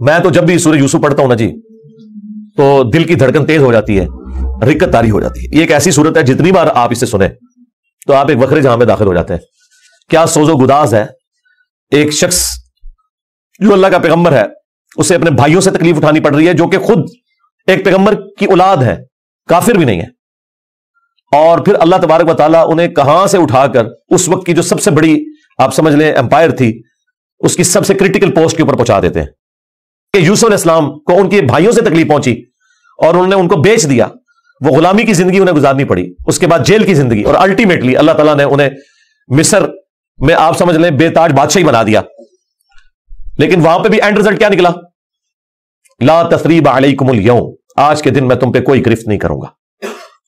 میں تو جب بھی سورہ یوسف پڑھتا ہوں نا جی تو دل کی دھڑکن تیز ہو جاتی ہے, رکت طاری ہو جاتی ہے. یہ ایک ایسی صورت ہے جتنی بار آپ اسے سنیں تو آپ ایک وکھرے جہاں میں داخل ہو جاتے ہیں. کیا سوز و گداز ہے ایک شخص جو اللہ کا پیغمبر ہے, اسے اپنے بھائیوں سے تکلیف اٹھانی پڑ رہی ہے جو کہ خود ایک پیغمبر کی اولاد ہے, کافر بھی نہیں ہے, اور پھر اللہ تبارک و تعالیٰ انہیں کہاں سے اٹھا کر اس وقت کی جو سب سے بڑی آپ سمجھ لیں امپائر تھی, اس کی سب سے کرٹیکل پوسٹ کے اوپر پہنچا دیتے ہیں کہ یوسف علیہ السلام کو ان کے بھائیوں سے تکلیف پہنچی اور انہوں نے ان کو بیچ دیا, وہ غلامی کی زندگی انہیں گزارنی پڑی, اس کے بعد جیل کی زندگی, اور الٹیمیٹلی اللہ تعالیٰ نے انہیں مصر میں آپ سمجھ لیں بے تاج بادشاہی بنا دیا. لیکن وہاں پہ بھی اینڈ رزلٹ کیا نکلا؟ لا تثریب علیکم اليوم, آج کے دن میں تم پہ کوئی گرفت نہیں کروں گا.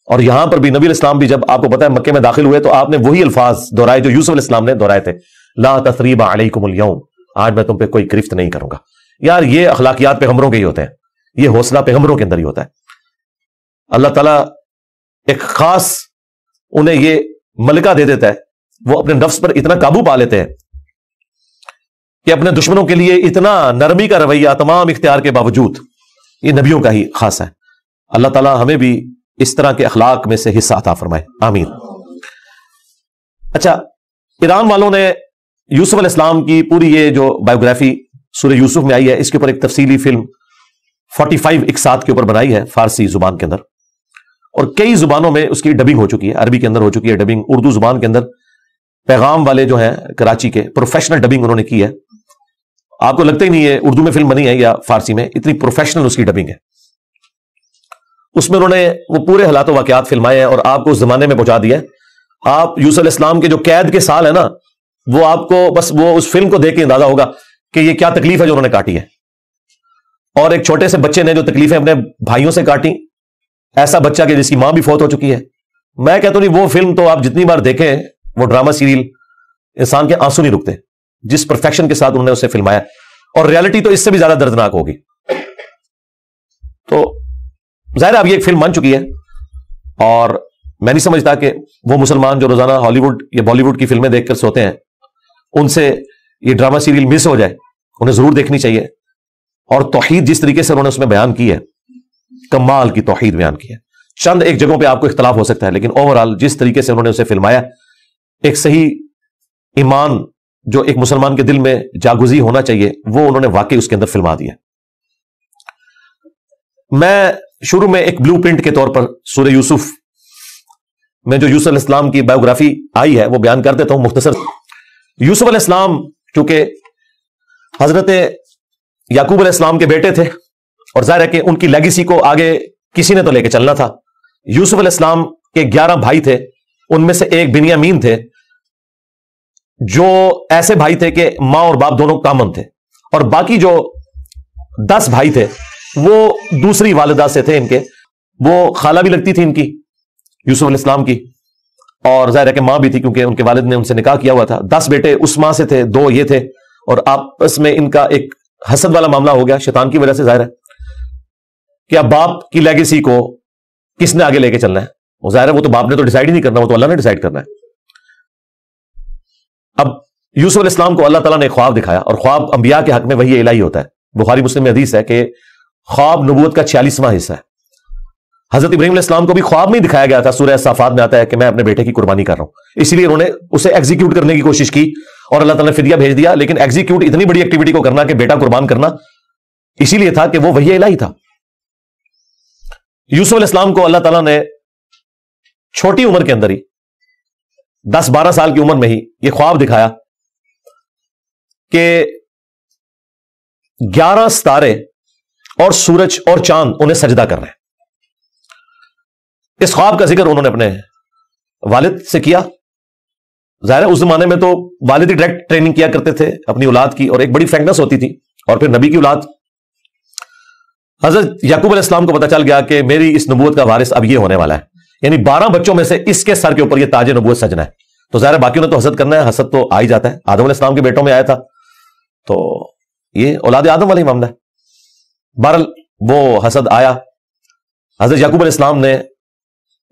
اور یہاں پر بھی نبی علیہ السلام بھی جب آپ کو پتا ہے مکے میں داخل ہوئے تو آپ نے وہی الفاظ دہرائے جو یوسف علیہ السلام نے دہرائے تھے, لا تثریب علیکم اليوم, آج میں تم پہ کوئی گرفت نہیں کروں گا. یار یہ اخلاقیات پیغمبروں کے ہی ہوتے ہیں, یہ حوصلہ پیغمبروں کے اندر ہی ہوتا ہے. اللہ تعالیٰ ایک خاص انہیں یہ ملکہ دے دیتا ہے, وہ اپنے نفس پر اتنا قابو پا لیتے ہیں کہ اپنے دشمنوں کے لیے اتنا نرمی کا رویہ تمام اختیار کے باوجود, یہ نبیوں کا ہی خاص ہے. اللہ تعالیٰ ہمیں بھی اس طرح کے اخلاق میں سے حصہ عطا فرمائے, آمین. اچھا, ایران والوں نے یوسف علیہ السلام کی پوری یہ جو بایوگرافی سورہ یوسف میں آئی ہے, اس کے اوپر ایک تفصیلی فلم 45 اقساط کے اوپر بنائی ہے فارسی زبان کے اندر, اور کئی زبانوں میں اس کی ڈبنگ ہو چکی ہے. عربی کے اندر ہو چکی ہے ڈبنگ, اردو زبان کے اندر پیغام والے جو ہیں کراچی کے پروفیشنل ڈبنگ انہوں نے کی ہے. آپ کو لگتا ہی نہیں ہے اردو میں فلم بنی ہے یا فارسی میں, اتنی پروفیشنل اس کی ڈبنگ ہے. اس میں انہوں نے وہ پورے حالات و واقعات فلمائے ہیں اور آپ کو اس زمانے میں پہنچا دیا ہے. آپ یوسف علیہ السلام کے جو قید کے سال ہے نا, وہ آپ کو بس وہ اس فلم کو دیکھ کے اندازہ ہوگا کہ یہ کیا تکلیف ہے جو انہوں نے کاٹی ہے. اور ایک چھوٹے سے بچے نے جو تکلیفیں اپنے بھائیوں سے کاٹی, ایسا بچہ کہ جس کی ماں بھی فوت ہو چکی ہے. میں کہتا ہوں نہیں, وہ فلم تو آپ جتنی بار دیکھیں, وہ ڈرامہ سیریل, انسان کے آنسو نہیں رکتے جس پرفیکشن کے ساتھ انہوں نے اسے فلمایا. اور ریالٹی تو اس سے بھی زیادہ دردناک ہوگی. تو ظاہر اب یہ ایک فلم بن چکی ہے, اور میں نہیں سمجھتا کہ وہ مسلمان جو روزانہ ہالی ووڈ یا بالی ووڈ کی فلمیں دیکھ کر سوتے ہیں, ان سے یہ ڈرامہ سیریل مس ہو جائے. انہیں ضرور دیکھنی چاہیے. اور توحید جس طریقے سے انہوں نے اس میں بیان کی ہے, کمال کی توحید بیان کی ہے. چند ایک جگہوں پہ آپ کو اختلاف ہو سکتا ہے, لیکن اوورال جس طریقے سے انہوں نے اسے فلمایا, ایک صحیح ایمان جو ایک مسلمان کے دل میں جاگزی ہونا چاہیے, وہ انہوں نے واقعی اس کے اندر فلما دیا. میں شروع میں ایک بلو پرنٹ کے طور پر سورہ یوسف میں جو یوسف علیہ السلام کی بایوگرافی آئی ہے وہ بیان کر دیتا ہوں مختصر. یوسف علیہ السلام چونکہ حضرت یعقوب علیہ السلام کے بیٹے تھے, اور ظاہر ہے کہ ان کی لیگیسی کو آگے کسی نے تو لے کے چلنا تھا. یوسف علیہ السلام کے 11 بھائی تھے, ان میں سے ایک بنیامین تھے جو ایسے بھائی تھے کہ ماں اور باپ دونوں کامن تھے, اور باقی جو 10 بھائی تھے وہ دوسری والدہ سے تھے ان کے, وہ خالہ بھی لگتی تھی ان کی یوسف علیہ السلام کی, اور ظاہر ہے کہ ماں بھی تھی کیونکہ ان کے والد نے ان سے نکاح کیا ہوا تھا. 10 بیٹے اس ماں سے تھے, 2 یہ تھے, اور آپس میں ان کا ایک حسد والا معاملہ ہو گیا شیطان کی وجہ سے. ظاہر ہے کہ اب باپ کی لیگیسی کو کس نے آگے لے کے چلنا ہے, وہ ظاہر ہے وہ تو باپ نے تو ڈیسائیڈ ہی نہیں کرنا, وہ تو اللہ نے ڈیسائیڈ کرنا ہے. اب یوسف علیہ السلام کو اللہ تعالیٰ نے ایک خواب دکھایا, اور خواب انبیاء کے حق میں وحی الہی ہوتا ہے. بخاری مسلم میں حدیث ہے کہ خواب نبوت کا 46واں حصہ ہے. حضرت ابراہیم علیہ السلام کو بھی خواب میں دکھایا گیا تھا, سورہ صافات میں آتا ہے کہ میں اپنے بیٹے کی قربانی کر رہا ہوں, اس لیے انہوں نے اسے ایگزیکیوٹ کرنے کی کوشش کی اور اللہ تعالیٰ نے فدیہ بھیج دیا. لیکن ایگزیکیوٹ اتنی بڑی ایکٹیویٹی کو کرنا کہ بیٹا قربان کرنا, اسی لیے تھا کہ وہ وحی الہی تھا. یوسف علیہ السلام کو اللہ تعالیٰ نے چھوٹی عمر کے اندر ہی 10-12 سال کی عمر میں ہی یہ خواب دکھایا کہ 11 ستارے اور سورج اور چاند انہیں سجدہ کر رہے ہیں. اس خواب کا ذکر انہوں نے اپنے والد سے کیا. ظاہر ہے اس زمانے میں تو والد ہی ڈائریکٹ ٹریننگ کیا کرتے تھے اپنی اولاد کی, اور ایک بڑی فرینکنس ہوتی تھی, اور پھر نبی کی اولاد. حضرت یعقوب علیہ السلام کو پتا چل گیا کہ میری اس نبوت کا وارث اب یہ ہونے والا ہے, یعنی 12 بچوں میں سے اس کے سر کے اوپر یہ تاج نبوت سجنا ہے. تو ظاہر باقیوں نے تو حسد کرنا ہے, حسد تو آ ہی جاتا ہے, آدم علیہ السلام کے بیٹوں میں آیا تھا, تو یہ اولاد آدم والا ہی معاملہ ہے. بہرحال وہ حسد آیا. حضرت یعقوب علیہ السلام نے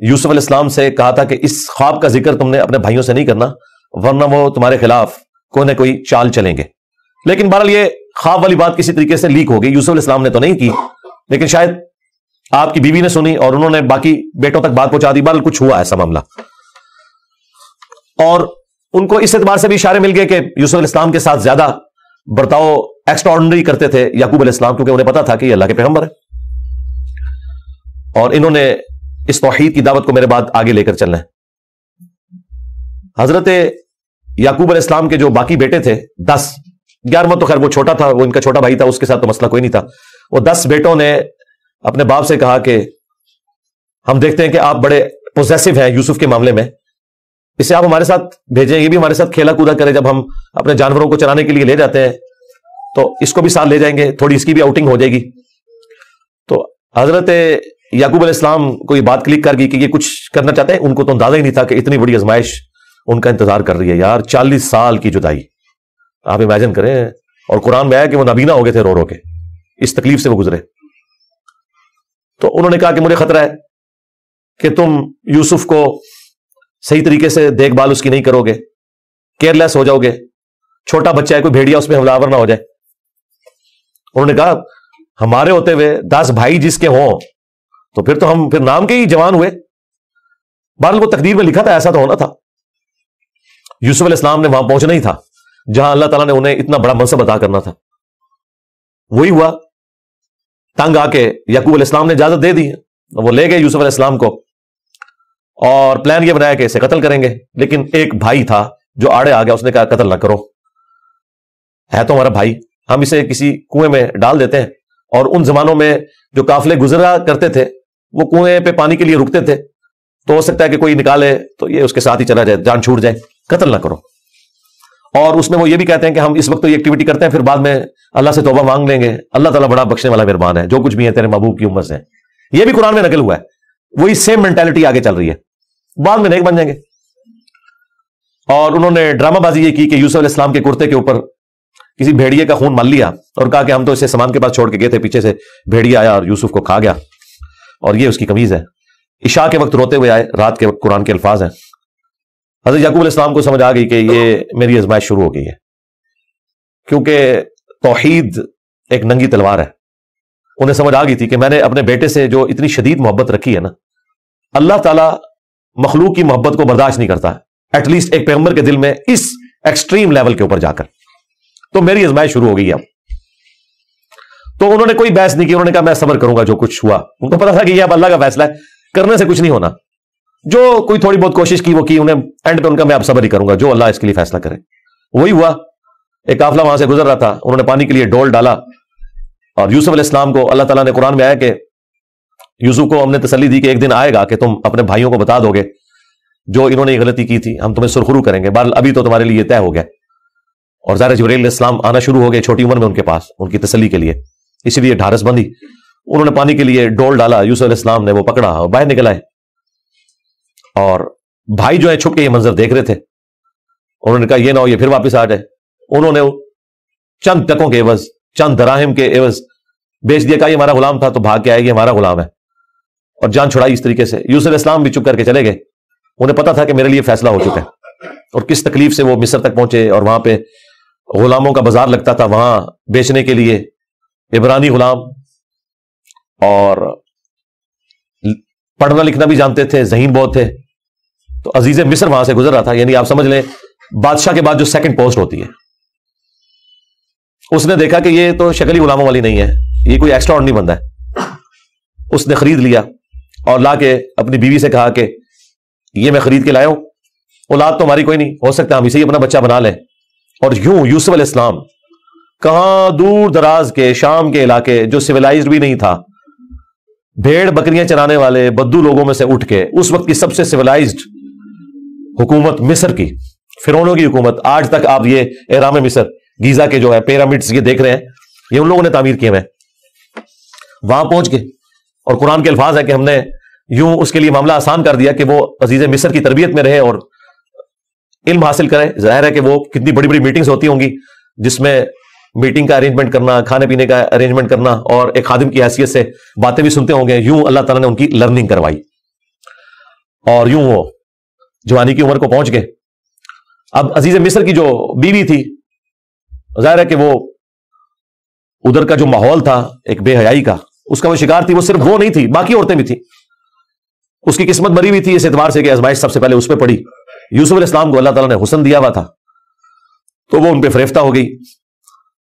یوسف علیہ السلام سے کہا تھا کہ اس خواب کا ذکر تم نے اپنے بھائیوں سے نہیں کرنا, ورنہ وہ تمہارے خلاف کوئی نہ کوئی چال چلیں گے. لیکن بہرحال یہ خواب والی بات کسی طریقے سے لیک ہو گئی. یوسف علیہ السلام نے تو نہیں کی, لیکن شاید آپ کی بیوی نے سنی اور انہوں نے باقی بیٹوں تک بات پہنچا دی. بہرحال کچھ ہوا ایسا معاملہ, اور ان کو اس اعتبار سے بھی اشارے مل گئے کہ یوسف علیہ السلام کے ساتھ زیادہ برتاؤ ایکسٹرا آرڈنری کرتے تھے یعقوب علیہ السلام, کیونکہ انہیں پتا تھا کہ یہ اللہ کے پیغمبر ہے اور انہوں نے اس توحید کی دعوت کو میرے بعد آگے لے کر چلنا ہے. حضرت یعقوب علیہ السلام کے جو باقی بیٹے تھے 10, 11واں تو خیر وہ چھوٹا تھا, وہ ان کا چھوٹا بھائی تھا, اس کے ساتھ تو مسئلہ کوئی نہیں تھا. وہ 10 بیٹوں نے اپنے باپ سے کہا کہ ہم دیکھتے ہیں کہ آپ بڑے پوزیسو ہیں یوسف کے معاملے میں, اسے آپ ہمارے ساتھ بھیجیں, یہ بھی ہمارے ساتھ کھیلا کودا کرے, جب ہم اپنے جانوروں کو چرانے کے لیے لے جاتے ہیں تو اس کو بھی ساتھ لے جائیں گے, تھوڑی اس کی بھی آؤٹنگ ہو جائے گی. تو حضرت یعقوب علیہ السلام کو یہ بات کلک کر گئی کہ یہ کچھ کرنا چاہتے ہیں. ان کو تو اندازہ ہی نہیں تھا کہ اتنی بڑی آزمائش ان کا انتظار کر رہی ہے. یار 40 سال کی جدائی آپ امیجن کریں, اور قرآن میں آیا کہ وہ نابینا ہو گئے تھے رو رو کے, اس تکلیف سے وہ گزرے. تو انہوں نے کہا کہ مجھے خطرہ ہے کہ تم یوسف کو صحیح طریقے سے دیکھ بھال اس کی نہیں کرو گے, کیئر لیس ہو جاؤ گے, چھوٹا بچہ ہے, کوئی بھیڑیا اس میں حملہ آور نہ ہو جائے. انہوں نے کہا ہمارے ہوتے ہوئے 10 بھائی جس کے ہوں تو پھر تو ہم پھر نام کے ہی جوان ہوئے. بہرحال وہ تقدیر میں لکھا تھا, ایسا تو ہونا تھا. یوسف علیہ السلام نے وہاں پہنچنا ہی تھا جہاں اللہ تعالیٰ نے انہیں اتنا بڑا منصب عطا کرنا تھا. وہی ہوا, تنگ آ کے یعقوب علیہ السلام نے اجازت دے دی, وہ لے گئے یوسف علیہ السلام کو اور پلان یہ بنایا کہ اسے قتل کریں گے. لیکن ایک بھائی تھا جو آڑے آ گیا, اس نے کہا قتل نہ کرو, ہے تو ہمارا بھائی, ہم اسے کسی کنویں میں ڈال دیتے ہیں. اور ان زمانوں میں جو قافلے گزرا کرتے تھے وہ کنویں پہ پانی کے لیے رکتے تھے, تو ہو سکتا ہے کہ کوئی نکالے تو یہ اس کے ساتھ ہی چلا جائے, جان چھوٹ جائے, قتل نہ کرو. اور اس میں وہ یہ بھی کہتے ہیں کہ ہم اس وقت تو یہ ایکٹیویٹی کرتے ہیں, پھر بعد میں اللہ سے توبہ مانگ لیں گے, اللہ تعالیٰ بڑا بخشنے والا مہربان ہے, جو کچھ بھی ہے تیرے محبوب کی امت سے. یہ بھی قرآن میں نقل ہوا ہے, وہی سیم مینٹالٹی آگے چل رہی ہے, بعد میں نیک بن جائیں گے. اور انہوں نے ڈرامہ بازی یہ کی کہ یوسف علیہ السلام کے کرتے کے اوپر کسی بھیڑیے کا خون مل لیا اور کہا کہ ہم تو اسے سامان کے پاس چھوڑ کے گئے تھے, پیچھے سے بھیڑیا آیا اور یوسف کو کھا گیا, اور یہ اس کی قمیض ہے. عشاء کے وقت روتے ہوئے آئے, رات کے وقت قرآن کے الفاظ ہیں. حضرت یعقوب علیہ السلام کو سمجھ آ گئی کہ یہ میری آزمائش شروع ہو گئی ہے, کیونکہ توحید ایک ننگی تلوار ہے. انہیں سمجھ آ گئی تھی کہ میں نے اپنے بیٹے سے جو اتنی شدید محبت رکھی ہے نا, اللہ تعالیٰ مخلوق کی محبت کو برداشت نہیں کرتا, ایٹ لیسٹ ایک پیغمبر کے دل میں اس ایکسٹریم لیول کے اوپر جا کر. تو میری آزمائش شروع ہو گئی اب. تو انہوں نے کوئی بحث نہیں کی, انہوں نے کہا میں صبر کروں گا جو کچھ ہوا. ان کو پتا تھا کہ یہ اب اللہ کا فیصلہ ہے, کرنے سے کچھ نہیں ہونا. جو کوئی تھوڑی بہت کوشش کی وہ کی, انہیں اینڈ پہ ان کا میں اب صبر ہی کروں گا, جو اللہ اس کے لیے فیصلہ کرے. وہی ہوا. ایک قافلہ وہاں سے گزر رہا تھا, انہوں نے پانی کے لیے ڈول ڈالا, اور یوسف علیہ السلام کو اللہ تعالیٰ نے قرآن میں آیا کہ یوسف کو ہم نے تسلی دی کہ ایک دن آئے گا کہ تم اپنے بھائیوں کو بتا دو گے جو انہوں نے یہ غلطی کی تھی, ہم تمہیں سرخرو کریں گے. بہرحال ابھی تو تمہارے لیے طے ہو گیا. اور ظاہر جبرائیل علیہ السلام آنا شروع ہو گئے چھوٹی عمر میں ان کے پاس, ان کی تسلی کے لیے, اسی لیے ڈھارس بندی. انہوں نے پانی کے لیے ڈول ڈالا, یوسف علیہ السلام نے وہ پکڑا اور باہر نکل آئے. اور بھائی جو ہے چھپ کے یہ منظر دیکھ رہے تھے. انہوں نے کہا یہ نہ ہو یہ پھر واپس آ جائے. انہوں نے چند ٹکوں کے عوض, چند دراہم کے عوض بیچ دیا. کہا یہ ہمارا غلام تھا تو بھاگ کے آئے, یہ ہمارا غلام ہے, اور جان چھڑائی اس طریقے سے. یوسف علیہ السلام بھی چپ کر کے چلے گئے. انہیں پتا تھا کہ میرے لیے فیصلہ ہو چکا ہے, اور کس تکلیف سے وہ مصر تک پہنچے, اور وہاں پہ غلاموں کا بازار لگتا تھا وہاں بیچنے کے لیے, عبرانی غلام, اور پڑھنا لکھنا بھی جانتے تھے, ذہین بہت تھے. تو عزیز مصر وہاں سے گزر رہا تھا, یعنی آپ سمجھ لیں بادشاہ کے بعد جو سیکنڈ پوسٹ ہوتی ہے. اس نے دیکھا کہ یہ تو شکلی غلاموں والی نہیں ہے, یہ کوئی ایکسٹرا آرڈنری بندہ ہے. اس نے خرید لیا اور لا کے اپنی بیوی سے کہا کہ یہ میں خرید کے لایا ہوں, اولاد تو ہماری کوئی نہیں, ہو سکتا ہے ہم اسے ہی اپنا بچہ بنا لیں. اور یوں یوسف علیہ السلام کہاں دور دراز کے شام کے علاقے جو سویلائزڈ بھی نہیں تھا, بھیڑ بکریاں چرانے والے بدو لوگوں میں سے اٹھ کے اس وقت کی سب سے سویلائزڈ حکومت مصر کی, فرعونوں کی حکومت. آج تک آپ یہ اہرام مصر, گیزا کے جو ہے پیرامڈز یہ دیکھ رہے ہیں, یہ ان لوگوں نے تعمیر کیے ہوئے. وہاں پہنچ کے, اور قرآن کے الفاظ ہے کہ ہم نے یوں اس کے لیے معاملہ آسان کر دیا کہ وہ عزیز مصر کی تربیت میں رہے اور علم حاصل کرے. ظاہر ہے کہ وہ کتنی بڑی بڑی میٹنگز ہوتی ہوں گی جس میں میٹنگ کا ارینجمنٹ کرنا, کھانے پینے کا ارینجمنٹ کرنا, اور ایک خادم کی حیثیت سے باتیں بھی سنتے ہوں گے. یوں اللہ تعالیٰ نے ان کی لرننگ کروائی, اور یوں وہ جوانی کی عمر کو پہنچ گئے. اب عزیز مصر کی جو بیوی تھی ظاہر ہے کہ وہ ادھر کا جو ماحول تھا ایک بے حیائی کا، اس کا وہ شکار تھی. وہ صرف وہ نہیں تھی، باقی عورتیں بھی تھیں. اس کی قسمت مری ہوئی تھی اس اعتبار سے کہ آزمائش سب سے پہلے اس پہ پڑی. یوسف علیہ السلام کو اللہ تعالیٰ نے حسن دیا ہوا تھا، تو وہ ان پہ فریفتہ ہو گئی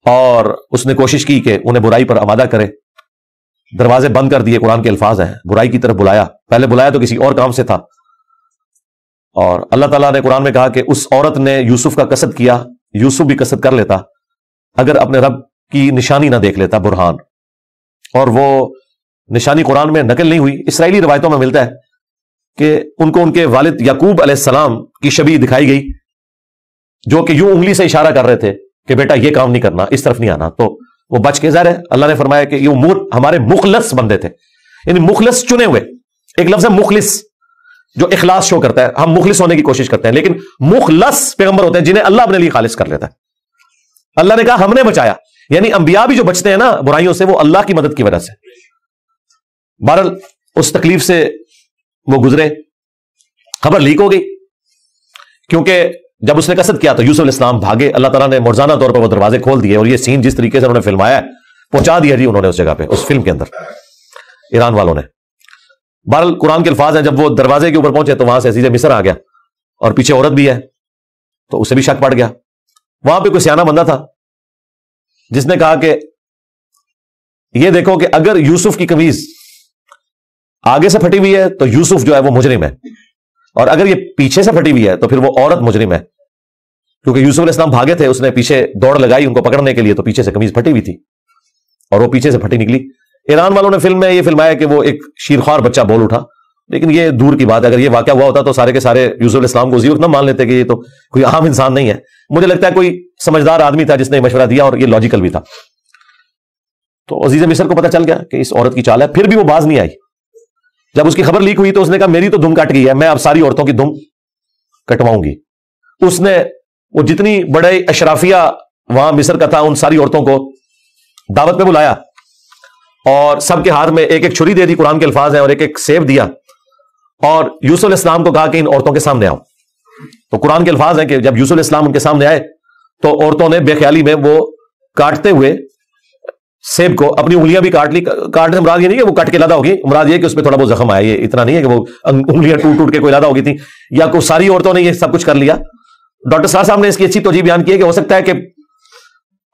اور اس نے کوشش کی کہ انہیں برائی پر آمادہ کرے. دروازے بند کر دیے، قرآن کے الفاظ ہیں، برائی کی طرف بلایا. پہلے بلایا تو کسی اور کام سے تھا، اور اللہ تعالیٰ نے قرآن میں کہا کہ اس عورت نے یوسف کا قصد کیا، یوسف بھی قصد کر لیتا اگر اپنے رب کی نشانی نہ دیکھ لیتا، برہان. اور وہ نشانی قرآن میں نقل نہیں ہوئی، اسرائیلی روایتوں میں ملتا ہے کہ ان کو ان کے والد یعقوب علیہ السلام کی شبیہ دکھائی گئی، جو کہ یوں انگلی سے اشارہ کر رہے تھے کہ بیٹا یہ کام نہیں کرنا، اس طرف نہیں آنا. تو وہ بچ کے، ظاہر ہے اللہ نے فرمایا کہ یہ امور ہمارے مخلص بندے تھے، یعنی مخلص چنے ہوئے. ایک لفظ ہے مخلص جو اخلاص شو کرتا ہے، ہم مخلص ہونے کی کوشش کرتے ہیں، لیکن مخلص پیغمبر ہوتے ہیں جنہیں اللہ اپنے لیے خالص کر لیتا ہے. اللہ نے کہا ہم نے بچایا، یعنی انبیاء بھی جو بچتے ہیں نا برائیوں سے، وہ اللہ کی مدد کی وجہ سے. بہرحال اس تکلیف سے وہ گزرے. خبر لیک ہو گئی، کیونکہ جب اس نے قصد کیا تو یوسف علیہ السلام بھاگے. اللہ تعالیٰ نے مرزانہ طور پر وہ دروازے کھول دیے، اور یہ سین جس طریقے سے انہوں نے فلمایا ہے پہنچا دیا جی انہوں نے اس جگہ پہ، اس فلم کے اندر ایران والوں نے. بہرحال قرآن کے الفاظ ہیں، جب وہ دروازے کے اوپر پہنچے تو وہاں سے عزیز مصر آ گیا، اور پیچھے عورت بھی ہے تو اسے بھی شک پڑ گیا. وہاں پہ کوئی سیانہ بندہ تھا جس نے کہا کہ یہ دیکھو کہ اگر یوسف کی قمیض آگے سے پھٹی ہوئی ہے تو یوسف جو ہے وہ مجرم ہے، اور اگر یہ پیچھے سے پھٹی ہوئی ہے تو پھر وہ عورت مجرم ہے. کیونکہ یوسف علیہ السلام بھاگے تھے، اس نے پیچھے دوڑ لگائی ان کو پکڑنے کے لیے، تو پیچھے سے قمیض پھٹی ہوئی تھی اور وہ پیچھے سے پھٹی نکلی. ایران والوں نے فلم میں یہ فلمایا کہ وہ ایک شیرخوار بچہ بول اٹھا، لیکن یہ دور کی بات ہے. اگر یہ واقعہ ہوا ہوتا تو سارے کے سارے یوسف علیہ السلام کو اسی وقت نہ مان لیتے کہ یہ تو کوئی عام انسان نہیں ہے. مجھے لگتا ہے کوئی سمجھدار آدمی تھا جس نے مشورہ دیا، اور یہ لاجیکل بھی تھا. تو عزیز مصر کو پتہ چل گیا کہ اس عورت کی چال ہے. پھر بھی وہ باز نہیں آئی. جب اس کی خبر لیک ہوئی تو اس نے کہا میری تو دم کٹ گئی ہے، میں اب ساری عورتوں کی دم کٹواؤں گی. اس نے وہ جتنی بڑے اشرافیہ وہاں مصر کا تھا ان ساری عورتوں کو دعوت پہ بلایا، اور سب کے ہاتھ میں ایک ایک چھری دے دی، قرآن کے الفاظ ہیں، اور ایک ایک سیب دیا، اور یوسف علیہ السلام کو کہا کہ ان عورتوں کے سامنے آؤ. تو قرآن کے الفاظ ہیں کہ جب یوسف علیہ السلام ان کے سامنے آئے تو عورتوں نے بے خیالی میں وہ کاٹتے ہوئے سیب کو اپنی انگلیاں بھی کاٹ لی. کاٹنے سے مراد یہ نہیں کہ وہ کٹ کے لادہ ہوگی، مراد یہ کہ اس پہ تھوڑا بہت زخم آیا. یہ اتنا نہیں ہے کہ وہ انگلیاں ٹوٹ ٹوٹ کے کوئی لادہ ہوگی تھی، یا کوئی ساری عورتوں نے یہ سب کچھ کر لیا. ڈاکٹر صاحب نے اس کی اچھی توجہ بیان کی ہے کہ ہو سکتا ہے کہ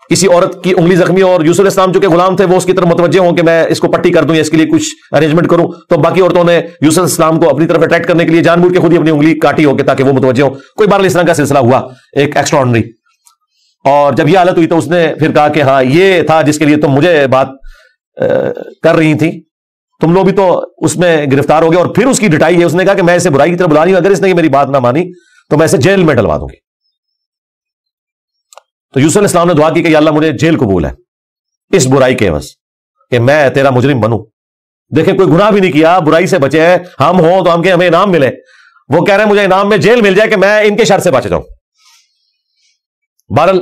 کسی عورت کی انگلی زخمی ہو، اور یوسف علیہ السلام جو کہ غلام تھے وہ اس کی طرف متوجہ ہوں کہ میں اس کو پٹی کر دوں یا اس کے لیے کچھ ارینجمنٹ کروں، تو باقی عورتوں نے یوسف علیہ السلام کو اپنی طرف اٹریکٹ کرنے کے لیے جان بوجھ کے خود ہی اپنی انگلی کاٹی ہو کے تاکہ وہ متوجہ ہو. کوئی بار اس طرح کا سلسلہ ہوا ایک ایکسٹرا آرڈنری. اور جب یہ حالت ہوئی تو اس نے پھر کہا کہ ہاں یہ تھا جس کے لیے تم مجھے بات کر رہی تھی، تم لوگ بھی تو اس میں گرفتار ہو گئے. اور پھر اس کی ڈٹائی ہے، اس نے کہا کہ میں اسے برائی کی طرف بلا رہی ہوں، اگر اس نے میری بات نہ مانی تو میں اسے جیل میں ڈلوا دوں گی. تو یوسف علیہ السلام نے دعا کی کہ یا اللہ مجھے جیل قبول ہے اس برائی کے عوض، کہ میں تیرا مجرم بنوں. دیکھیں کوئی گناہ بھی نہیں کیا، برائی سے بچے ہیں. ہم ہوں تو ہم کہ ہمیں انعام ملے، وہ کہہ رہے ہیں مجھے انعام میں جیل مل جائے کہ میں ان کے شر سے بچ جاؤں. بہرحال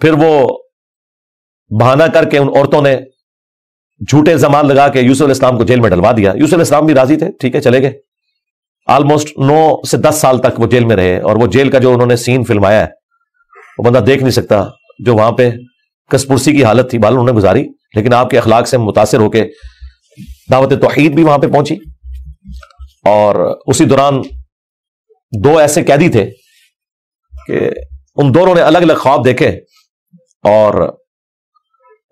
پھر وہ بہانہ کر کے ان عورتوں نے جھوٹے الزامات لگا کے یوسف علیہ السلام کو جیل میں ڈلوا دیا. یوسف علیہ السلام بھی راضی تھے، ٹھیک ہے چلے گئے. آلموسٹ 9 سے 10 سال تک وہ جیل میں رہے، اور وہ جیل کا جو انہوں نے سین فلمایا ہے وہ بندہ دیکھ نہیں سکتا. جو وہاں پہ کسپرسی کی حالت تھی انہوں نے گزاری، لیکن آپ کے اخلاق سے متاثر ہو کے دعوت توحید بھی وہاں پہ پہنچی. اور اسی دوران 2 ایسے قیدی تھے کہ ان دونوں نے الگ الگ خواب دیکھے، اور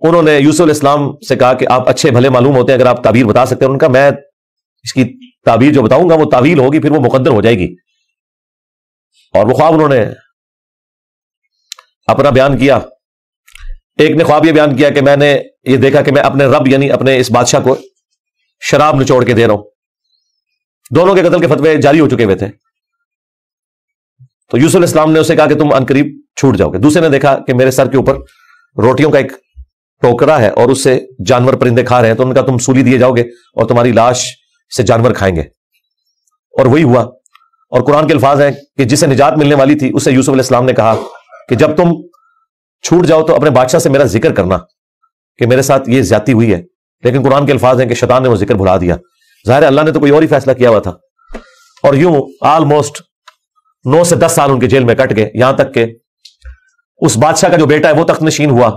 انہوں نے یوسف علیہ السلام سے کہا کہ آپ اچھے بھلے معلوم ہوتے ہیں، اگر آپ تعبیر بتا سکتے ہیں. ان کا میں اس کی تعبیر جو بتاؤں گا وہ تعویل ہوگی، پھر وہ مقدر ہو جائے گی. اور وہ خواب انہوں نے اپنا بیان کیا. ایک نے خواب یہ بیان کیا کہ میں نے یہ دیکھا کہ میں اپنے رب یعنی اپنے اس بادشاہ کو شراب نچوڑ کے دے رہا ہوں. دونوں کے قتل کے فتوے جاری ہو چکے ہوئے تھے. تو یوسف علیہ السلام نے اسے کہا کہ تم عنقریب چھوٹ جاؤ گے. دوسرے نے دیکھا کہ میرے سر کے اوپر روٹیوں کا ایک ٹوکرا ہے اور اس سے جانور پرندے کھا رہے ہیں، تو ان کا تم سولی دیے جاؤ گے اور تمہاری لاش سے جانور کھائیں گے. اور وہی ہوا. اور قرآن کے الفاظ ہیں کہ جسے نجات ملنے والی تھی اسے یوسف علیہ السلام نے کہا کہ جب تم چھوٹ جاؤ تو اپنے بادشاہ سے میرا ذکر کرنا کہ میرے ساتھ یہ زیادتی ہوئی ہے. لیکن قرآن کے الفاظ ہیں کہ شیطان نے وہ ذکر بھلا دیا. ظاہر ہے اللہ نے تو کوئی اور ہی فیصلہ کیا ہوا تھا. اور یوں آلموسٹ 9 سے 10 سال ان کے جیل میں کٹ گئے، یہاں تک کہ اس بادشاہ کا جو بیٹا ہے وہ تخت نشین ہوا،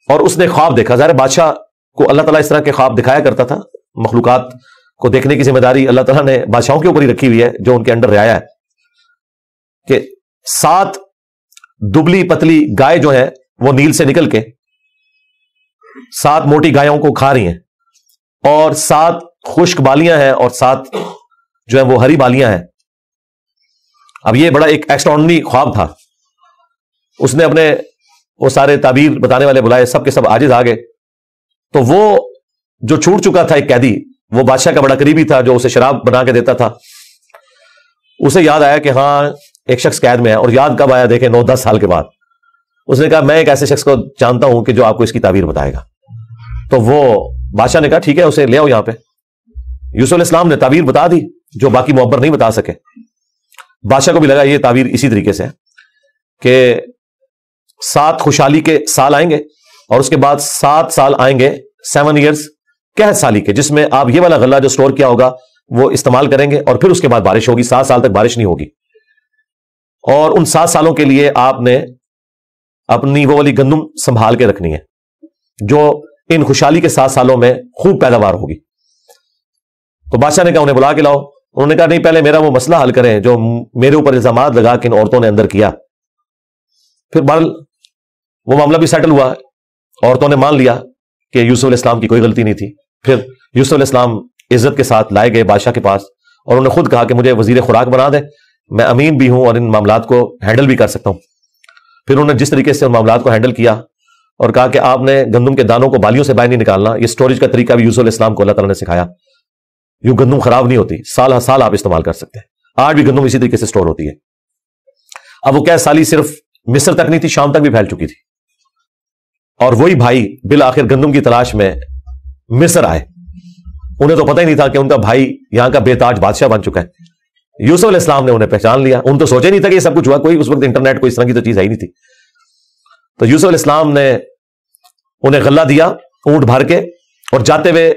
اور اس نے خواب دیکھا. ظاہر بادشاہ کو اللہ تعالیٰ اس طرح کے خواب دکھایا کرتا تھا. مخلوقات کو دیکھنے کی ذمہ داری اللہ تعالیٰ نے بادشاہوں کے اوپر ہی رکھی ہوئی ہے جو ان کے انڈر رعایا ہے. کہ 7 دبلی پتلی گائے جو ہے وہ نیل سے نکل کے 7 موٹی گایوں کو کھا رہی ہیں، اور 7 خشک بالیاں ہیں اور 7 جو ہیں وہ ہری بالیاں ہیں. اب یہ بڑا ایک ایکسٹراڈنری خواب تھا. اس نے اپنے وہ سارے تعبیر بتانے والے بلائے، سب کے سب عاجز آ گئے. تو وہ جو چھوٹ چکا تھا ایک قیدی، وہ بادشاہ کا بڑا قریبی تھا جو اسے شراب بنا کے دیتا تھا، اسے یاد آیا کہ ہاں ایک شخص قید میں ہے. اور یاد کب آیا؟ دیکھیں 9-10 سال کے بعد. اس نے کہا میں ایک ایسے شخص کو جانتا ہوں کہ جو آپ کو اس کی تعبیر بتائے گا. تو وہ بادشاہ نے کہا ٹھیک ہے اسے لے آؤ یہاں پہ. یوسف علیہ السلام نے تعبیر بتا دی جو باقی معبر نہیں بتا سکے. بادشاہ کو بھی لگا یہ تعبیر اسی طریقے سے ہے کہ 7 خوشحالی کے سال آئیں گے، اور اس کے بعد 7 سال آئیں گے 7 ایئرز قحط سالی کے، جس میں آپ یہ والا غلہ جو سٹور کیا ہوگا وہ استعمال کریں گے، اور پھر اس کے بعد بارش ہوگی. 7 سال تک بارش نہیں ہوگی. اور ان 7 سالوں کے لیے آپ نے اپنی وہ والی گندم سنبھال کے رکھنی ہے جو ان خوشحالی کے 7 سالوں میں خوب پیداوار ہوگی. تو بادشاہ نے کہا انہیں بلا کے لاؤ. انہوں نے کہا نہیں، پہلے میرا وہ مسئلہ حل کریں جو میرے اوپر الزامات لگا کہ ان عورتوں نے اندر کیا. پھر بہرحال وہ معاملہ بھی سیٹل ہوا. عورتوں نے مان لیا کہ یوسف علیہ السلام کی کوئی غلطی نہیں تھی. پھر یوسف علیہ السلام عزت کے ساتھ لائے گئے بادشاہ کے پاس، اور انہوں نے خود کہا کہ مجھے وزیر خوراک بنا دیں، میں امین بھی ہوں اور ان معاملات کو ہینڈل بھی کر سکتا ہوں. پھر انہوں نے جس طریقے سے ان معاملات کو ہینڈل کیا اور کہا کہ آپ نے گندم کے دانوں کو بالیوں سے باہر نہیں نکالنا. یہ سٹوریج کا طریقہ بھی یوسف علیہ السلام کو اللہ تعالیٰ نے سکھایا. یوں گندم خراب نہیں ہوتی، سال ہر سال آپ استعمال کر سکتے ہیں. آج بھی گندم اسی طریقے سے سٹور ہوتی ہے. اب وہ قحط سالی صرف مصر تک نہیں تھی، شام تک بھی پھیل چکی تھی. اور وہی بھائی بالآخر گندم کی تلاش میں مصر آئے. انہیں تو پتہ ہی نہیں تھا کہ ان کا بھائی یہاں کا بے تاج بادشاہ بن چکا ہے. یوسف علیہ السلام نے انہیں پہچان لیا. ان تو سوچے نہیں تھا کہ یہ سب کچھ ہوا. کوئی اس وقت انٹرنیٹ کوئی اس طرح کی تو چیز ہے ہی نہیں تھی. تو یوسف علیہ السلام نے انہیں غلہ دیا اونٹ بھر کے، اور جاتے ہوئے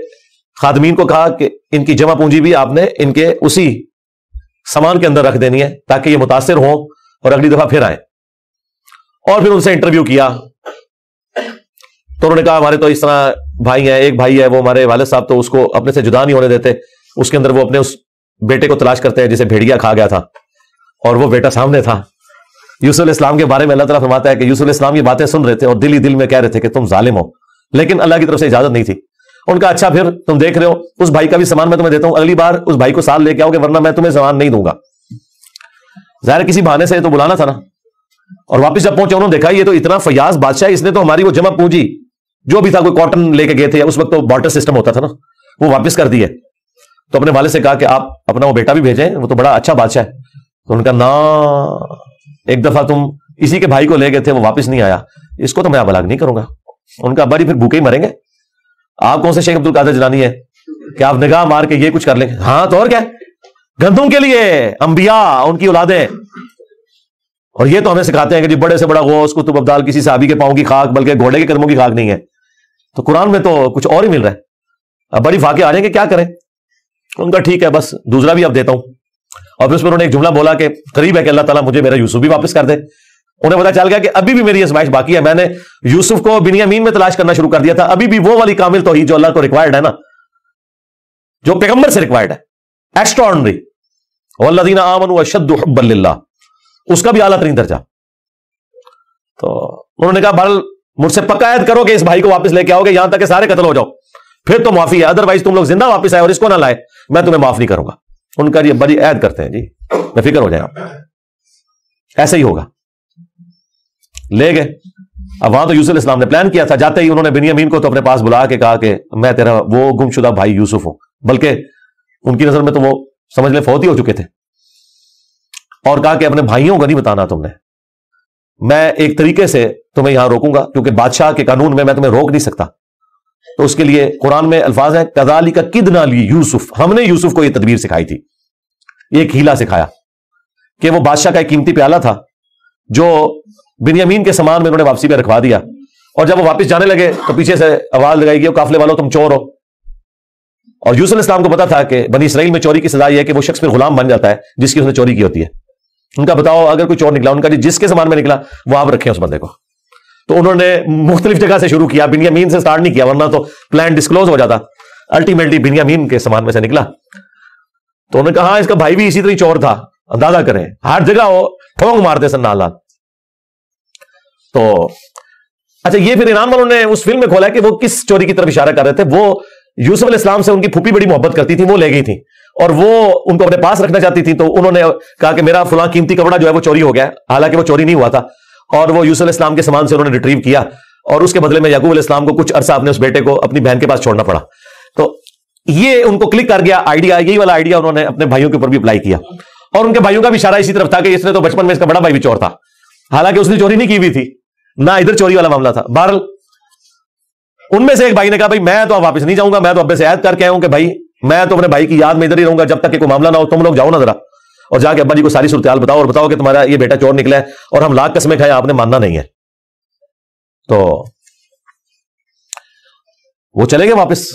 خادمین کو کہا کہ ان کی جمع پونجی بھی آپ نے ان کے اسی سامان کے اندر رکھ دینی ہے تاکہ یہ متاثر ہوں اور اگلی دفعہ پھر آئیں. اور پھر ان سے انٹرویو کیا. تو انہوں نے کہا ہمارے تو اس طرح بھائی ہیں، ایک بھائی ہے وہ ہمارے والد صاحب تو اس کو اپنے سے جدا نہیں ہونے دیتے. اس کے اندر وہ اپنے اس بیٹے کو تلاش کرتے ہیں جسے بھیڑیا کھا گیا تھا، اور وہ بیٹا سامنے تھا. یوسف علیہ السلام کے بارے میں اللہ تعالیٰ فرماتا ہے کہ یوسف علیہ السلام یہ باتیں سن رہے تھے اور دل ہی دل میں کہہ رہے تھے کہ تم ظالم ہو، لیکن اللہ کی طرف سے اجازت نہیں تھی. ان کا اچھا پھر تم دیکھ رہے ہو اس بھائی کا بھی سامان میں تمہیں دیتا ہوں، اگلی بار اس بھائی کو ساتھ لے کے آؤ گے ورنہ میں تمہیں سامان نہیں دوں گا. ظاہر کسی بہانے سے تو بلانا تھا نا. اور واپس جب پہنچے انہوں نے دیکھا یہ تو اتنا فیاض بادشاہ ہے، اس نے تو ہماری وہ جمع پونجی جو بھی تھا، کوئی کاٹن لے کے گئے تھے، اس وقت تو بارٹر سسٹم ہوتا تھا نا، وہ واپس کر دیے. تو اپنے والد سے کہا کہ آپ اپنا وہ بیٹا بھی بھیجیں، وہ تو بڑا اچھا بادشاہ ہے. تو ان کا نا ایک دفعہ تم اسی کے بھائی کو لے گئے تھے وہ واپس نہیں آیا، اس کو تو میں ابلاغ نہیں کروں گا. ان کا ابا جی پھر بھوکے ہی مریں گے. آپ کون سے شیخ عبد القادر جیلانی ہے کہ آپ نگاہ مار کے یہ کچھ کر لیں گے؟ ہاں تو اور کیا، گندم کے لیے انبیاء ان کی اولادیں. اور یہ تو ہمیں سکھاتے ہیں کہ جی بڑے سے بڑا غوث قطب ابدال کسی صحابی کے پاؤں کی خاک بلکہ گھوڑے کے قدموں کی خاک نہیں ہے. تو قرآن میں تو کچھ اور ہی مل رہا ہے. اب بڑی فاقے آ رہے ہیں کہ کیا کریں. ان کا ٹھیک ہے بس دوسرا بھی اب دیتا ہوں. اور پھر اس پر انہوں نے ایک جملہ بولا کہ قریب ہے کہ اللہ تعالیٰ مجھے میرا یوسف بھی واپس کر دے. انہیں پتا چل گیا کہ ابھی بھی میری آزمائش باقی ہے. میں نے یوسف کو بنیامین میں تلاش کرنا شروع کر دیا تھا، ابھی بھی وہ والی کامل توحید جو اللہ کو ریکوائرڈ ہے نا، جو پیغمبر سے ریکوائرڈ ہے، ایکسٹراڈنری، والذین آمنوا اشد حبا للہ، اس کا بھی اعلیٰ ترین درجہ. تو انہوں نے کہا بہرحال مجھ سے پکا عہد کرو کہ اس بھائی کو واپس لے کے آؤ گے یہاں تک کہ سارے قتل ہو جاؤ، پھر تو معافی ہے، ادروائز تم لوگ زندہ واپس آئے اور اس کو نہ لائے میں تمہیں معاف نہیں کروں گا. ان کا یہ بڑی عہد کرتے ہیں جی، میں فکر ہو جائے آپ، ایسا ہی ہوگا. لے گئے. اب وہاں تو یوسف علیہ السلام نے پلان کیا تھا. جاتے ہی انہوں نے بنیامین کو تو اپنے پاس بلا کے کہا کہ میں تیرا وہ گم شدہ بھائی یوسف ہوں، بلکہ ان کی نظر میں تو وہ سمجھ لے فوت ہی ہو چکے تھے. اور کہا کہ اپنے بھائیوں کو نہیں بتانا تم نے، میں ایک طریقے سے تمہیں یہاں روکوں گا کیونکہ بادشاہ کے قانون میں تمہیں روک نہیں سکتا. تو اس کے لیے قرآن میں الفاظ ہیں کذالک کدنا لیوسف، ہم نے یوسف کو یہ تدبیر سکھائی تھی، ایک ہیلا سکھایا کہ وہ بادشاہ کا ایک قیمتی پیالہ تھا جو بنیامین کے سامان میں انہوں نے واپسی پہ رکھوا دیا. اور جب وہ واپس جانے لگے تو پیچھے سے آواز لگائی گئی قافلے والوں تم چور ہو. اور یوسف علیہ السلام کو پتا تھا کہ بنی اسرائیل میں چوری کی سزا یہ ہے کہ وہ شخص پھر غلام بن جاتا ہے جس کی اس نے چوری کی ہوتی ہے. ان کا بتاؤ اگر کوئی چور نکلا، ان کا جس کے سامان میں نکلا وہ آپ رکھیں اس بندے کو. تو انہوں نے مختلف جگہ سے شروع کیا، بنیامین سے سٹارٹ نہیں کیا ورنہ تو پلان ڈسکلوز ہو جاتا. الٹیمیٹلی بنیامین کے سامان میں سے نکلا. تو انہوں نے کہا اس کا بھائی بھی اسی طرح چور تھا، اندازہ کریں ہر جگہ وہ ٹھونک مارتے سن نال. تو اچھا یہ پھر ایران والوں نے اس فلم میں کھولا کہ وہ کس چوری کی طرف اشارہ کر رہے تھے. وہ یوسف علیہ السلام سے ان کی پھوپھی بڑی محبت کرتی تھی، وہ لے گئی تھی اور وہ ان کو اپنے پاس رکھنا چاہتی تھی. تو انہوں نے کہا کہ میرا فلاں قیمتی کپڑا جو ہے وہ چوری ہو گیا، حالانکہ وہ چوری نہیں ہوا تھا، اور وہ یوسف علیہ السلام کے سامان سے انہوں نے ریٹریو کیا، اور اس کے بدلے میں یعقوب علیہ السلام کو کچھ عرصہ اپنے اس بیٹے کو اپنی بہن کے پاس چھوڑنا پڑا. تو یہ ان کو کلک کر گیا آئیڈیا، یہی والا آئیڈیا انہوں نے اپنے بھائیوں کے اوپر بھی اپلائی کیا. اور ان کے بھائیوں کا بھی اشارہ اسی طرف تھا کہ اس نے تو بچپن میں اس کا بڑا بھائی بھی چور تھا، حالانکہ اس نے چوری نہیں کی ہوئی تھی، نہ ادھر چوری والا معاملہ تھا. بہرحال ان میں سے ایک بھائی نے کہا بھائی میں تو واپس نہیں جاؤں گا، میں تو ابے سے عہد کر کے آیا ہوں کہ بھائی میں تو اپنے بھائی کی یاد میں ادھر ہی رہوں گا جب تک کہ کوئی معاملہ نہ ہو. تم لوگ جاؤ نا ذرا اور جا کے ابا جی کو ساری صورتحال بتاؤ، اور بتاؤ کہ تمہارا یہ بیٹا چور نکلا ہے اور ہم لاکھ قسمیں کھائے، آپ نے ماننا نہیں ہے. تو وہ چلے گئے واپس.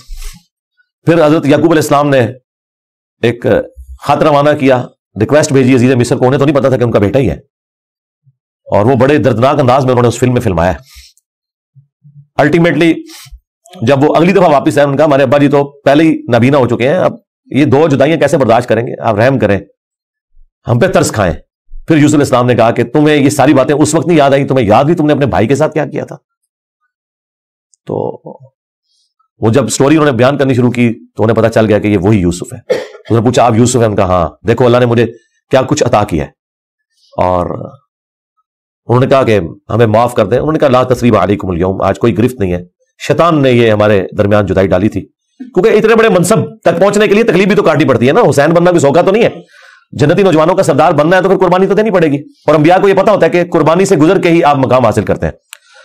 پھر حضرت یعقوب علیہ السلام نے ایک خط روانہ کیا، ریکویسٹ بھیجی عزیز مصر کو. انہیں تو نہیں پتا تھا کہ ان کا بیٹا ہی ہے، اور وہ بڑے دردناک انداز میں انہوں نے اس فلم میں فلمایا. الٹیمیٹلی جب وہ اگلی دفعہ واپس آئے، ان کا ہمارے ابا جی تو پہلے ہی نابینا ہو چکے ہیں، اب یہ دو جدائیاں کیسے برداشت کریں گے، آپ رحم کریں، ہم پہ ترس کھائیں. پھر یوسف علیہ السلام نے کہا کہ تمہیں یہ ساری باتیں اس وقت نہیں یاد آئی، تمہیں یاد بھی تم نے اپنے بھائی کے ساتھ کیا کیا تھا. تو وہ جب سٹوری انہوں نے بیان کرنی شروع کی تو انہیں پتا چل گیا کہ یہ وہی یوسف ہے. انہوں نے پوچھا آپ یوسف ہیں؟ ان کا ہاں، دیکھو اللہ نے مجھے کیا کچھ عطا کیا ہے. اور انہوں نے کہا کہ ہمیں معاف کر دیں. انہوں نے کہا لا تثریب علیکم اليوم، آج کوئی گرفت نہیں ہے. شیطان نے یہ ہمارے درمیان جدائی ڈالی تھی، کیونکہ اتنے بڑے منصب تک پہنچنے کے لیے تکلیف بھی تو کاٹنی پڑتی ہے نا. حسین بننا بھی سوکھا تو نہیں ہے، جنتی نوجوانوں کا سردار بننا ہے تو پھر قربانی تو دینی پڑے گی، اور انبیاء کو یہ پتا ہوتا ہے کہ قربانی سے گزر کے ہی آپ مقام حاصل کرتے ہیں.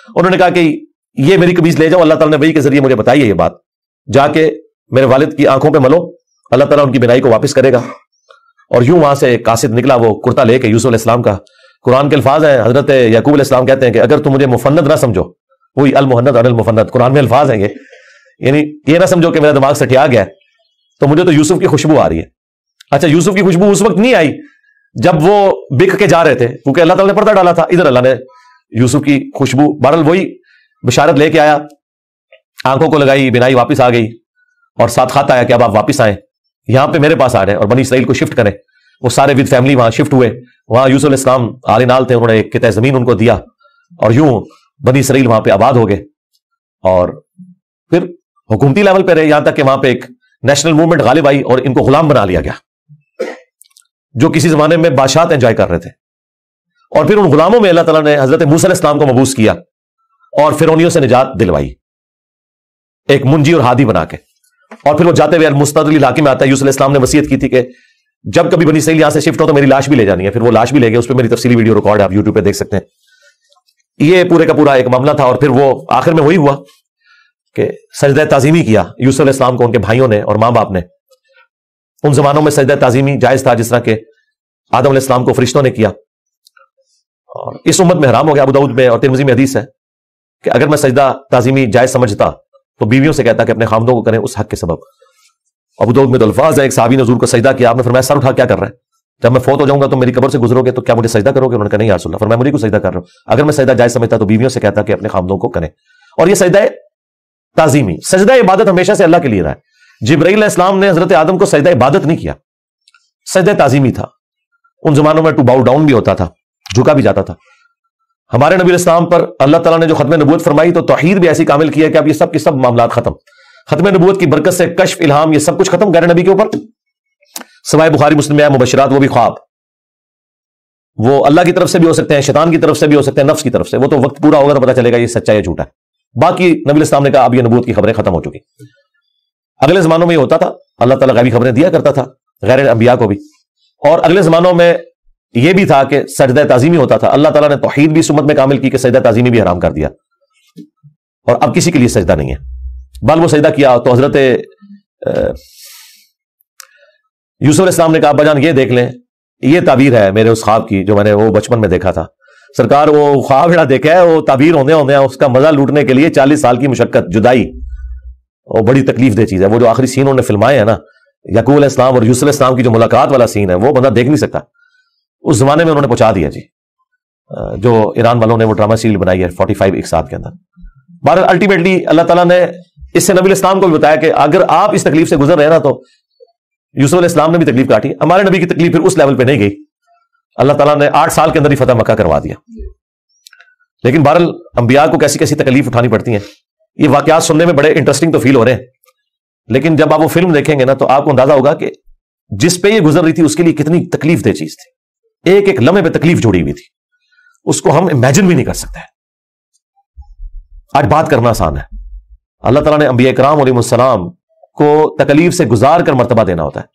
انہوں نے کہا کہ یہ میری قمیص لے جاؤ، اللہ تعالیٰ نے وحی کے ذریعے مجھے بتائی ہے یہ بات، جا کے میرے والد کی آنکھوں پہ ملو، اللہ تعالیٰ ان کی بینائی کو واپس کرے گا. اور یوں وہاں سے ایک قاصد نکلا وہ کرتا لے کے یوسف علیہ السلام کا. قرآن کے الفاظ ہیں، حضرت یعقوب علیہ السلام کہتے ہیں کہ اگر تم مجھے مفند نہ سمجھو، وہی المحند عن المفند، قرآن میں الفاظ ہیں یہ، یعنی یہ نہ سمجھو کہ میرا دماغ سٹیا گیا ہے، تو مجھے تو یوسف کی خوشبو آ رہی ہے. اچھا یوسف کی خوشبو اس وقت نہیں آئی جب وہ بک کے جا رہے تھے، کیونکہ اللہ تعالیٰ نے پردہ ڈالا تھا. ادھر اللہ نے یوسف کی خوشبو، بہرحال وہی بشارت لے کے آیا، آنکھوں کو لگائی، بینائی واپس آ گئی، اور ساتھ خط آیا کہ اب آپ واپس آئیں، یہاں پہ میرے پاس آ رہے ہیں اور بنی اسرائیل کو شفٹ کریں. وہ سارے ود فیملی وہاں شفٹ ہوئے. وہاں یوسف علیہ السلام آل نال تھے، انہوں نے ایک قطعہ زمین ان کو دیا، اور یوں بنی اسرائیل وہاں پہ آباد ہو گئے. اور پھر حکومتی لیول پہ رہے، یہاں تک کہ وہاں پہ ایک نیشنل موومنٹ غالب آئی اور ان کو غلام بنا لیا گیا، جو کسی زمانے میں بادشاہت انجوائے کر رہے تھے. اور پھر ان غلاموں میں اللہ تعالیٰ نے حضرت موسیٰ علیہ السلام کو مبعوث کیا اور فرعونیوں سے نجات دلوائی، ایک منجی اور ہادی بنا کے. اور پھر وہ جاتے ہوئے المستدل علاقے میں آتا ہے. یوسف علیہ السلام نے وصیت کی تھی کہ جب کبھی بنی اسرائیل یہاں سے شفٹ ہو تو میری لاش بھی لے جانی ہے. پھر وہ لاش بھی لے گئے، اس پہ میری تفصیلی ویڈیو ریکارڈ ہے، آپ یوٹیوب پہ دیکھ سکتے ہیں. یہ پورے کا پورا ایک معاملہ تھا. اور پھر وہ آخر میں وہی ہوا کہ سجدہ تعظیمی کیا یوسف علیہ السلام کو ان کے بھائیوں نے اور ماں باپ نے. ان زمانوں میں سجدہ تعظیمی جائز تھا، جس طرح کہ آدم علیہ السلام کو فرشتوں نے کیا، اور اس امت میں حرام ہو گیا. ابو داؤد میں اور ترمذی میں حدیث ہے کہ اگر میں سجدہ تعظیمی جائز سمجھتا تو بیویوں سے کہتا کہ اپنے خامدوں کو کریں اس حق کے سبب. ابو داؤد میں تو الفاظ ہے، ایک صحابی نے حضور کو سجدہ کیا، آپ نے فرمایا سر اٹھا کیا کر رہا ہے، جب میں فوت ہو جاؤں گا تو میری قبر سے گزرو گے تو کیا مجھے سجدہ کرو گے؟ انہوں نے کہا نہیں یا رسول اللہ. فرمایا مجھے کو سجدہ کر رہا ہوں. اگر میں سجدہ جائز سمجھتا تو بیویوں سے کہتا کہ اپنے خامدوں کو کریں. اور یہ سجدہ تعظیمی، سجدہ عبادت ہمیشہ سے اللہ کے لیے رہا ہے. جبرائیل علیہ السلام نے حضرت آدم کو سجدہ عبادت نہیں کیا، سجدہ تعظیمی تھا. ان زمانوں میں ٹو باؤ ڈاؤن بھی ہوتا تھا، جھکا بھی جاتا تھا. ہمارے نبی علیہ السلام پر اللہ تعالیٰ نے جو ختم نبوت فرمائی تو توحید بھی ایسی کامل کی ہے کہ اب یہ سب کے سب معاملات ختم. ختم نبوت کی برکت سے کشف، الہام، یہ سب کچھ ختم غیر نبی کے اوپر. سوائے بخاری مسلم میں مبشرات، وہ بھی خواب، وہ اللہ کی طرف سے بھی ہو سکتے ہیں، شیطان کی طرف سے بھی ہو سکتے ہیں، نفس کی طرف سے. وہ تو وقت پورا ہوگا تو پتہ چلے گا یہ سچا یا جھوٹا ہے. باقی نبی علیہ السلام نے کہا اب یہ نبوت کی خبریں ختم ہو چکی. اگلے زمانوں میں یہ ہوتا تھا، اللہ تعالیٰ غیبی خبریں دیا کرتا تھا غیر انبیاء کو بھی. اور اگلے زمانوں میں یہ بھی تھا کہ سجدہ تعظیمی ہوتا تھا. اللہ تعالیٰ نے توحید بھی اس امت میں کامل کی کہ سجدہ تعظیمی بھی حرام کر دیا، اور اب کسی کے لیے سجدہ نہیں ہے. بل وہ سجدہ کیا تو حضرت یوسف علیہ السلام نے کہا ابا جان یہ دیکھ لیں، یہ تعبیر ہے میرے اس خواب کی جو میں نے وہ بچپن میں دیکھا تھا. سرکار وہ خواب جڑا دیکھا ہے وہ تعبیر ہونے اس کا مزہ لوٹنے کے لیے 40 سال کی مشقت، جدائی، وہ بڑی تکلیف دہ چیز ہے. وہ جو آخری سین انہوں نے فلمائے ہیں نا، یعقوب علیہ السلام اور یوسف علیہ السلام کی جو ملاقات والا سین ہے، وہ بندہ دیکھ نہیں سکتا. اس زمانے میں انہوں نے پہنچا دیا جی، جو ایران والوں نے وہ ڈرامہ سیریل بنائی ہے 45 ایک ساتھ کے اندر. بہرحال الٹیمیٹلی اللہ تعالیٰ نے اس سے نبی الاسلام کو بھی بتایا کہ اگر آپ اس تکلیف سے گزر رہے نا، تو یوسف علیہ السلام نے بھی تکلیف کاٹی، ہمارے نبی کی تکلیف پھر اس لیول پہ نہیں گئی، اللہ تعالیٰ نے 8 سال کے اندر ہی فتح مکہ کروا دیا. لیکن بہرحال انبیاء کو کیسی کیسی تکلیف اٹھانی پڑتی ہیں. یہ واقعات سننے میں بڑے انٹرسٹنگ تو فیل ہو رہے ہیں، لیکن جب آپ وہ فلم دیکھیں گے نا تو آپ کو اندازہ ہوگا کہ جس پہ یہ گزر رہی تھی اس کے لیے کتنی تکلیف دہ چیز تھی. ایک ایک لمحے پہ تکلیف جڑی ہوئی تھی، اس کو ہم امیجن بھی نہیں کر سکتے. آج بات کرنا آسان ہے، اللہ تعالیٰ نے انبیاء کرام علیہ السلام کو تکلیف سے گزار کر مرتبہ دینا ہوتا ہے.